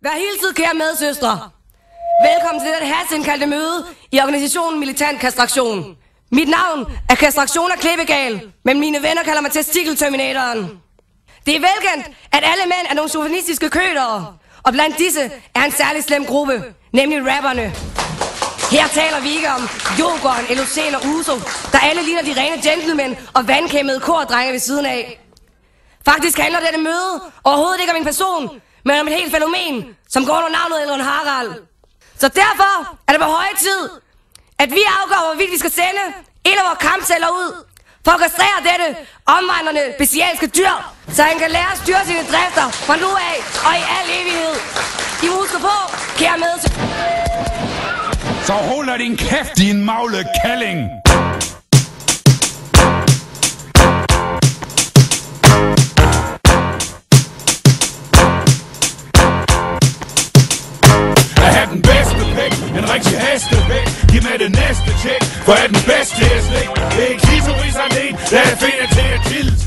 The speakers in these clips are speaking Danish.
Vær hilset, kære medsøstre. Velkommen til dette hasteindkaldte møde i organisationen Militant Kastration. Mit navn er Kastration af Klippegal, men mine venner kalder mig Testikelterminatoren. Det er velkendt, at alle mænd er nogle chauvinistiske kødere, og blandt disse er en særlig slem gruppe, nemlig rapperne. Her taler vi ikke om Jokeren, Elocen og Uso, der alle ligner de rene gentlemen og vandkæmmede kordrenge ved siden af. Faktisk handler dette møde overhovedet ikke om en person, men om et helt fænomen, som går under navnet Elrond Harald. Så derfor er det på høje tid, at vi afgør, hvorvidt vi skal sende en af vores kampceller ud for at kastrere dette omvandrende bestialske dyr, så han kan lære at styre sine drifter fra nu af og i al evighed. I må huske på, kære med. Så holder din kæft, din magle kælling! Den bedste pæk, en rigtig hestepæk. Giv mig det næste tjek, for er den bedste her slik. Det er klitorisarden, der er finder til at tilt.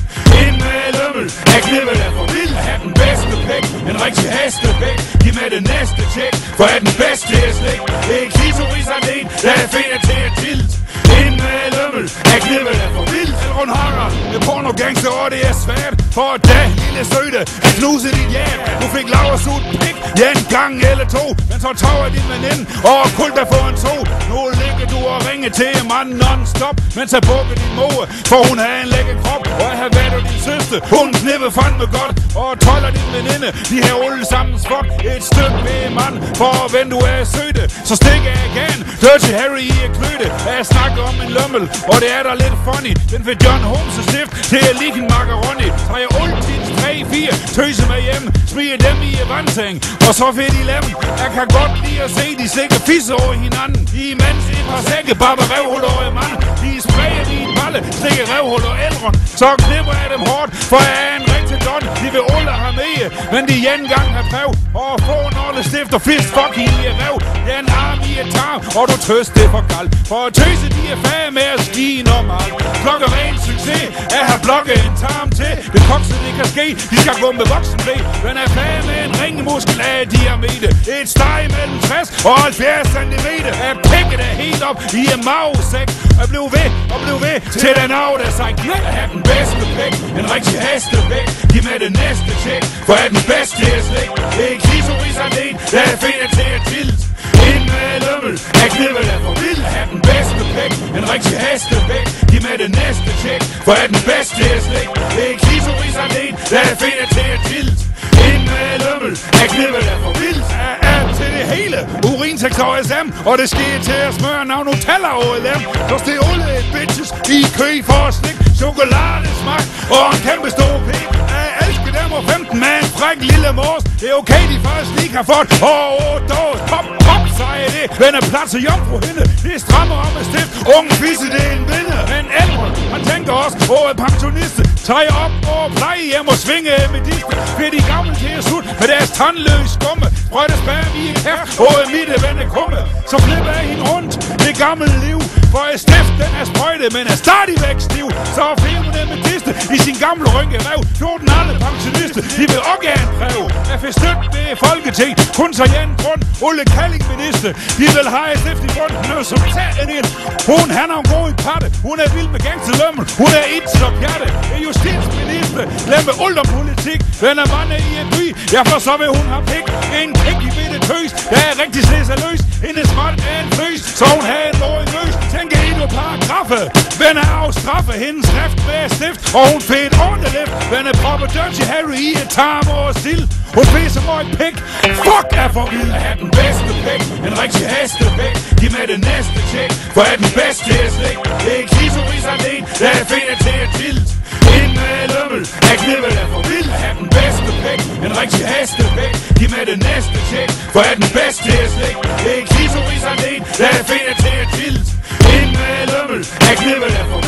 Ind med lømmel, er knippet er for vild. Have den bedste pæk, en rigtig hestepæk. Giv mig det næste tjek, for er den bedste her slik. Det er klitorisarden, der er finder til at tilt. Ind med lømmel, er knippet er for vild. Elrond Harald, det er pornogangster, og det er svært. For dig, lille søde, at knuse dit hjert. Du fik laversut pik, ja en gang eller to. Men så tager din veninde, og kult der for en to. Nu ligger du og ringer til manden non-stop. Men så bukker din mor, for hun har en lækker krop. Og jeg har været din søster, hun knipper fandme godt. Og tøjler din veninde, de har alle sammen spot. Et stykke ved mand, for when du er søde. Så stikker jeg igen, Dirty Harry i et kløde. Jeg snakker om en lømmel, og det er da lidt funny. Den vil John Holmes stift til at ligge en macaroni. Så jeg altid 3-4 tøser med hjem, smiger dem i vandseng. Og så får de lem. Jeg kan godt lide at se de slikker fisser over hinanden. Imens et par sække babber røvhul over mand. De sprayer i en balle, stikker røvhul og Elrond. Så knipper jeg dem hårdt, for jeg er en rigtig don. De vil alle have med, men de engang har prøv. Og få en stift og fist fuck i røv. Jeg er en arm i et tarm, og du tøs det for galt. For at tøse de er færre med at skige normalt. Klokker ren succes, jeg har blokket en tarm til. Det kokset det kan ske, de skal gå med voksenblæ. Den er færre med en ringmuskel af diameter. Et steg mellem 60 og 70 cm. Er pikket er helt op i en mavesæk. Og blev ved til den af der sig knæk. Jeg har den bedste pæk, en rigtig hestepæk. Giv mig det næste tjek, for er den bedste her slik. Det er klitorisarden, der er finder til at tilt. Ind med lømmel, er knippet er for vild. Jeg har den bedste pæk, en rigtig hestepæk. Giv mig det næste tjek, for er den bedste her slik. Det er klitorisarden, der er finder til at tilt. Ind med lømmel, er knippet er for vild. Til det hele, urinsektor SM. Og det sker til at smøre navn Nutella over lem. Så det er alle bitches i kø for at slik chokoladesmag og en kæmpe stor pik. Jeg elsker dem og 15 med en fræk lille mors. Det er okay, de først lige har fået dås. Pop, siger det. Vender plads og jomfru hende. Det strammer om et stift. Unge fisse, det er en vinder. Men Elrond, han tænker også over pensioniste. Tager op over plejehjem og svinge med diste. Bliver de gamle til at slutte med deres tandløs skumme. Sprøjter spærre i en kæft og i midte vende kumme. Så flipper jeg hende rundt det gamle liv. For jeg stift, den er sprøjtet, men er stadigvæk stiv. Så filmer det med diste i sin gamle rynkerev. 14 alle pensionister, de vil også gerne prøve. Jeg fik støtte ved Folketing, kun så Jan Grund, Olle Kallingminister. De vil have et stift i bunden, noget som satan ind. Hun, han er en god i patte. Hun er vild med gangsterlømmel. Hun er et så pjatte. Det er justitsminister, lad med ulderpolitik. Den er mand i en by, ja for så vil hun have pik. En pik i bitte tøs, der er rigtig slæserløs. Hendes mand er en fløs, så hun har en låg løs. Tænker I nu paragraffe, vend er af straffe. Hendes skrift med stift, og hun fik et ordentligt lift. Den er proppet Dirty Harry i et tarm og sild. Hun fiser mig et pik. Fuck er for vild. Jeg har den bedste pik, en rigtig hestepæk. Giv mig det næste tjek, for er den bedste her slik. Det er klitorisarden, der er finder til at tilt. Ind med lømmel, er knippet er for vild. Jeg har den bedste pæk, en rigtig hestepæk. Giv mig det næste tjek, for er den bedste her slik. Det er klitorisarden, der er finder til at tilt. Ind med lømmel, er knippet er for